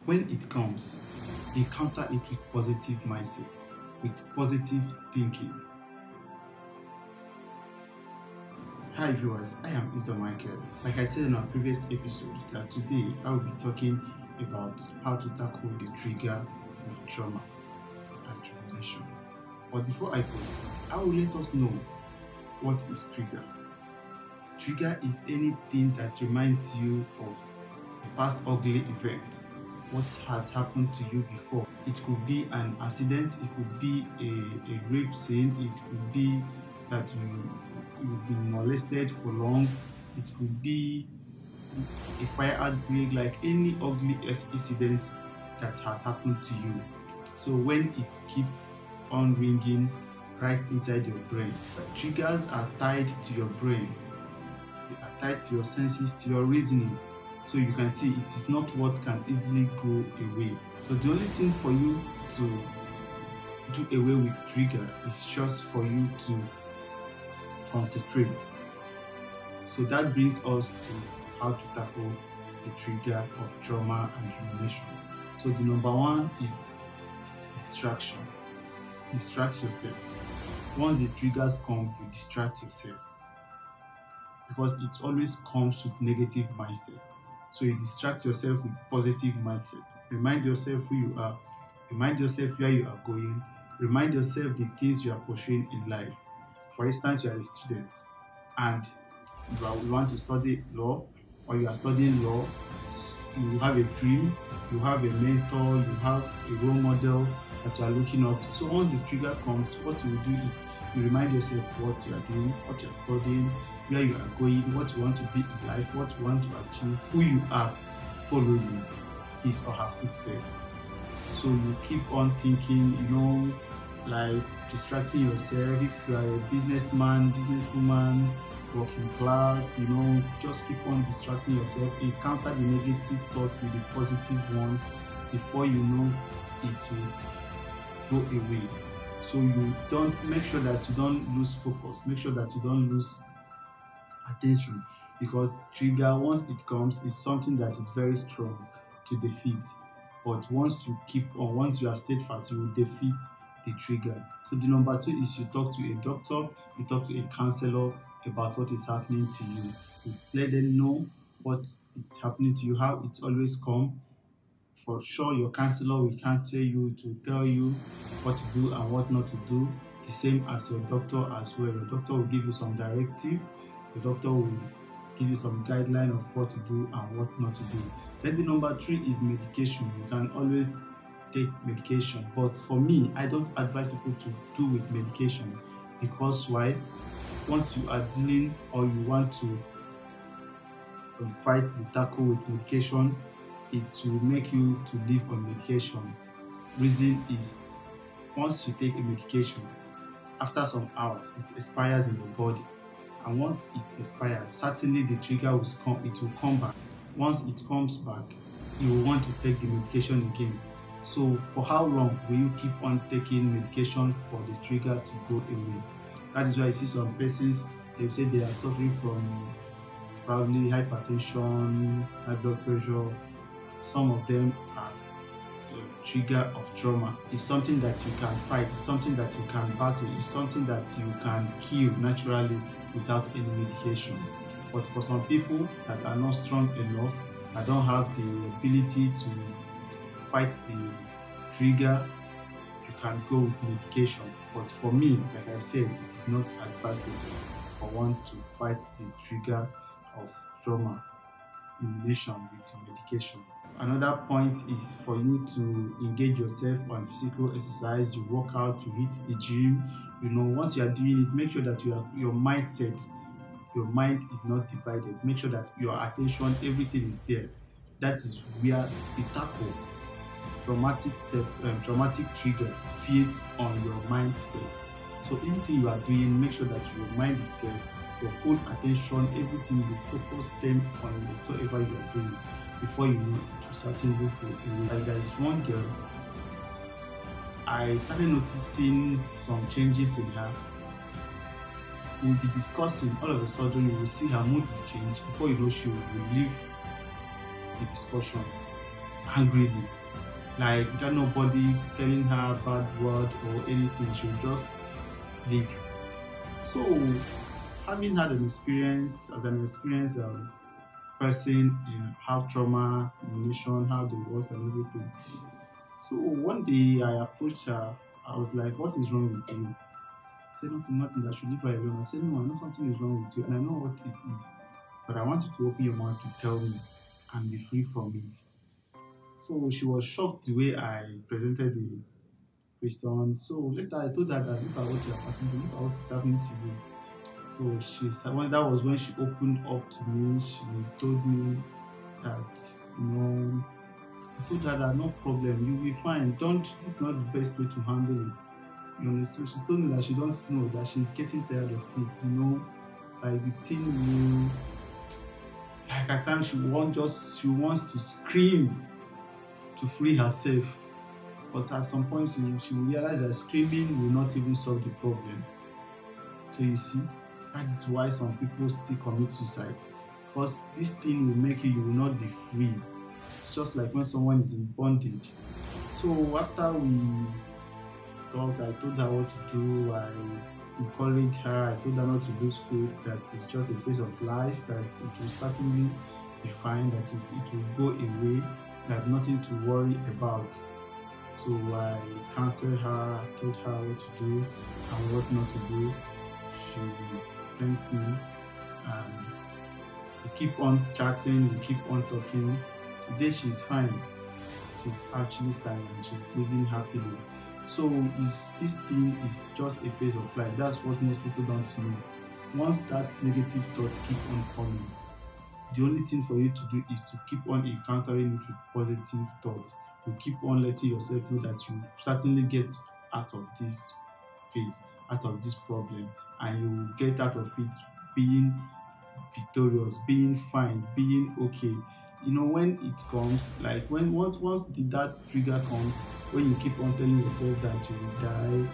When it comes, they counter it with positive mindset, with positive thinking. Hi viewers, I am Mr. Michael. Like I said in our previous episode, that today I will be talking about how to tackle the trigger of trauma and rumination. But before I proceed, I will let us know what is trigger. Trigger is anything that reminds you of a past ugly event, what has happened to you before. It could be an accident, it could be a rape scene, it could be that you've been molested for long, it could be a fire outbreak, like any ugly incident that has happened to you. So when it keeps on ringing right inside your brain, triggers are tied to your brain, they are tied to your senses, to your reasoning. So you can see it is not what can easily go away. So the only thing for you to do away with trigger is just for you to concentrate. So that brings us to how to tackle the trigger of trauma and rumination. So the number one is distraction. Distract yourself. Once the triggers come, you distract yourself, because it always comes with negative mindset. So you distract yourself with positive mindset. Remind yourself who you are. Remind yourself where you are going. Remind yourself the things you are pursuing in life. For instance, you are a student and you want to study law, or you are studying law. You have a dream, you have a mentor, you have a role model that you are looking up to. So once this trigger comes, what you will do is you remind yourself what you are doing, what you are studying, where you are going, what you want to be in life, what you want to achieve, who you are following his or her footsteps. So you keep on thinking, like distracting yourself. If you are a businessman, businesswoman, working class, just keep on distracting yourself. Encounter the negative thought with the positive ones. Before you know, it will go away. So you don't make sure that you don't lose focus. Make sure that you don't lose attention, because trigger, once it comes, is something that is very strong to defeat. But once you are steadfast, you will defeat the trigger. So the number two is you talk to a doctor, you talk to a counselor about what is happening to you. You let them know what is happening to you, how it always comes. For sure, your counselor will counsel you, to tell you what to do and what not to do. The same as your doctor as well. Your doctor will give you some directive. The doctor will give you some guideline of what to do and what not to do. Then the number three is medication. You can always take medication, but for me, I don't advise people to do with medication, because why? Once you are dealing, or you want to fight the tackle with medication, it will make you to live on medication. Reason is, once you take a medication, after some hours, it expires in your body. And once it expires, certainly the trigger will come, it will come back. Once it comes back, you will want to take the medication again. So for how long will you keep on taking medication for the trigger to go away? That is why you see some persons, they will say they are suffering from probably hypertension, high blood pressure. Some of them are the trigger of trauma. It's something that you can fight, it's something that you can battle, it's something that you can kill naturally without any medication. But for some people that are not strong enough, that don't have the ability to fight the trigger, you can go with medication. But for me, like I said, it is not advisable for one to fight the trigger of trauma rumination with medication. Another point is for you to engage yourself on physical exercise. You work out, you hit the gym. Once you are doing it, make sure that your mindset, your mind is not divided. Make sure that your attention, everything is there. That is where the tackle traumatic trigger feeds on your mindset. So anything you are doing, make sure that your mind is there, your full attention, everything, you focus them on whatsoever you are doing. Before you know, it will certainly go away. Like there is one girl, I started noticing some changes in her. We'll be discussing, all of a sudden you will see her mood will change. Before you know, she will leave the discussion. angrily, like without nobody telling her bad word or anything. She will just leave. So, having had an experience as an experienced person in how trauma, rumination, how they works and everything. So one day I approached her. I was like, "What is wrong with you?" She said, "Nothing, nothing. That should leave her alone." I said, "No, I know something is wrong with you, and I know what it is. But I want you to open your mouth to tell me and be free from it." So she was shocked the way I presented the question. So later I told her that look at what you are passing through, look at what is happening to you. So she said when that was when she opened up to me. She told me that I told her that no problem, you'll be fine. Don't This is not the best way to handle it. So she told me that she don't know that she's getting tired of it. Like the thing will like at times she wants to scream to free herself. But at some point she will realize that screaming will not even solve the problem. So you see, that is why some people still commit suicide. Because this thing will make you will not be free. It's just like when someone is in bondage. So after we talked, I told her what to do. I encouraged her. I told her not to lose faith, that it's just a phase of life, that it will certainly be fine, that it will go away, that nothing to worry about. So I counseled her, told her what to do and what not to do. She thanked me, and we keep on chatting, we keep on talking. Today she's fine. She's actually fine and she's living happily. So this thing is just a phase of life. That's what most people don't know. Once that negative thoughts keep on coming, the only thing for you to do is to keep on encountering it with positive thoughts. You keep on letting yourself know that you certainly get out of this phase, out of this problem, and you will get out of it being victorious, being fine, being okay. When it comes, like when once that trigger comes, when you keep on telling yourself that you will die,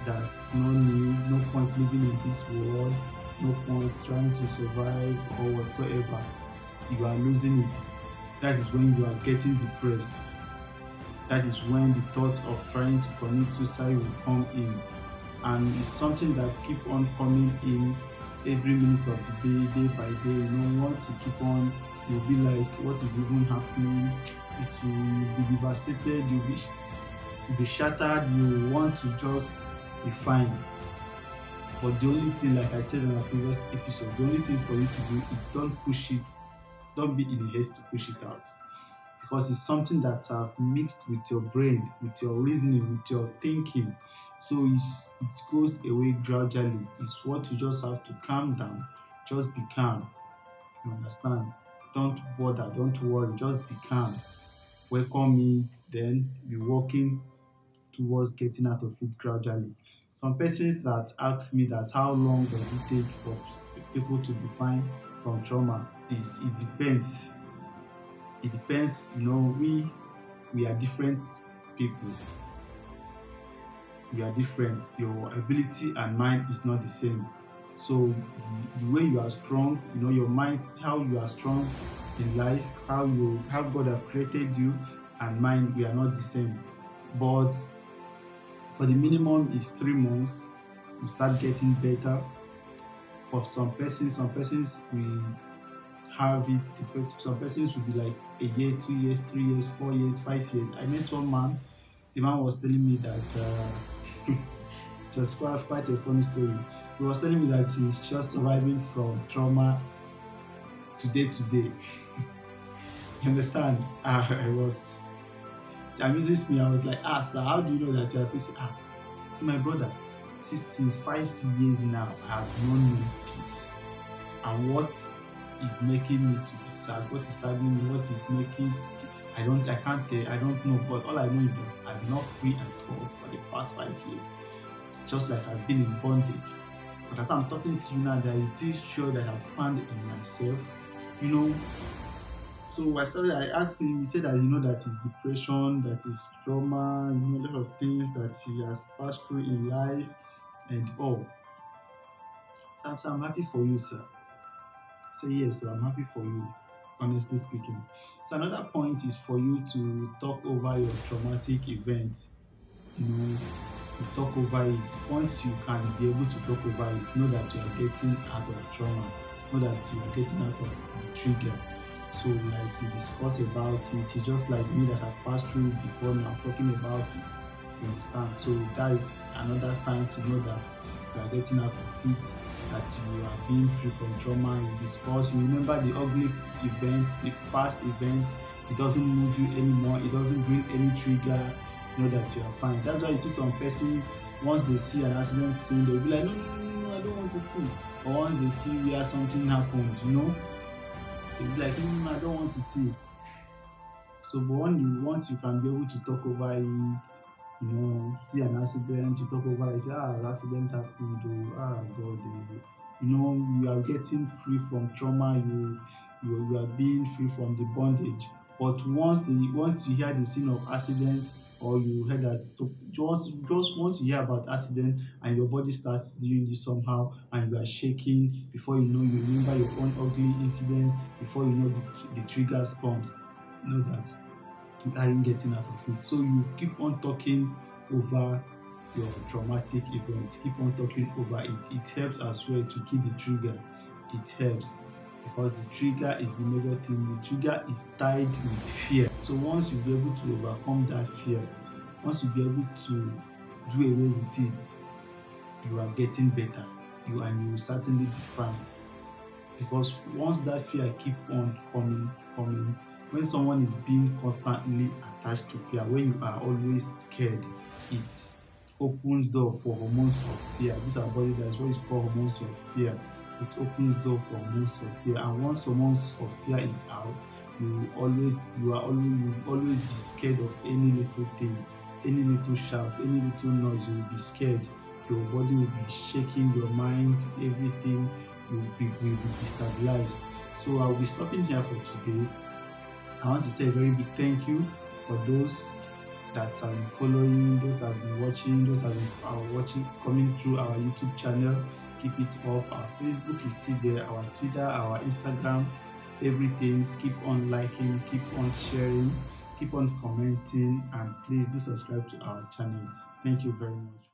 that's no need, no point living in this world, no point trying to survive or whatsoever, you are losing it. That is when you are getting depressed. That is when the thought of trying to commit suicide will come in, and it's something that keep on coming in every minute of the day, day by day. Once you keep on, you'll be like, what is even happening? It will You'll be devastated, you'll be shattered, you want to just be fine. But the only thing, like I said in our previous episode, the only thing for you to do is don't push it, don't be in a haste to push it out, because it's something that have mixed with your brain, with your reasoning, with your thinking. So it goes away gradually. It's what you just have to calm down. Just be calm. You understand? Don't bother. Don't worry. Just be calm. Welcome it. Then be working towards getting out of it gradually. Some persons that ask me that how long does it take for people to be fine from trauma, is it depends. It depends. We are different people. We are different. Your ability and mine is not the same. So the way you are strong, your mind, how you are strong in life, how God have created you, and mine, we are not the same. But for the minimum is 3 months, you start getting better. For some persons will have it. Some persons will be like a year, 2 years, 3 years, 4 years, 5 years. I met one man. The man was telling me that it was quite a funny story. He was telling me that he's just surviving from trauma today to day. You understand? It amuses me. I was like, sir, how do you know that you're still saying, my brother, since 5 years now, I have known you peace. And what is making me to be sad? What is saddening me? What is making I can't tell, I don't know, but all I know is that I'm not free at all for the past 5 years. It's just like I've been in bondage. But as I'm talking to you now, there is this joy that I've found in myself. You know, so I asked him, he said that that is depression, that is trauma, a lot of things that he has passed through in life and all. So I'm happy for you, sir. I say yes, so I'm happy for you. honestly speaking. So another point is for you to talk over your traumatic event. You talk over it. Once you can be able to talk over it, know that you are getting out of trauma, know that you are getting out of the trigger. So like you discuss about it, it's just like me that have passed through it before now talking about it. You understand? So that is another sign to know that you are getting out of it, that you are being free from trauma. You discuss, you remember the ugly event, the past event, it doesn't move you anymore, it doesn't bring any trigger, know that you are fine. That's why you see some person, once they see an accident scene, they'll be like, no, no, no, no, no, I don't want to see. Or once they see where something happened, they'll be like, no, no, no, I don't want to see. So, but once you can be able to talk over it, see an accident, you talk over it, accident happened, God, you are getting free from trauma, you are being free from the bondage. But once you hear the scene of accident, or you hear that, so just once you hear about accident and your body starts doing this somehow and you are shaking, before you know, you remember your own ugly incident, before you know the triggers comes, know that you aren't getting out of it. So you keep on talking over your traumatic event, keep on talking over it. It helps as well to keep the trigger. It helps because the trigger is the major thing. The trigger is tied with fear. So once you be able to overcome that fear, once you be able to do away with it, you are getting better. You will certainly be fine. Because once that fear keep on coming, when someone is being constantly attached to fear, when you are always scared, it opens door for hormones of fear. This our body, that is what is called hormones of fear. It opens door for hormones of fear, and once hormones of fear is out, you will always be scared of any little thing, any little shout, any little noise. You will be scared. Your body will be shaking, your mind, everything will be destabilized. So I'll be stopping here for today. I want to say a very big thank you for those that have been following, those that have been watching, those that are watching, coming through our YouTube channel. Keep it up. Our Facebook is still there, our Twitter, our Instagram, everything. Keep on liking, keep on sharing, keep on commenting, and please do subscribe to our channel. Thank you very much.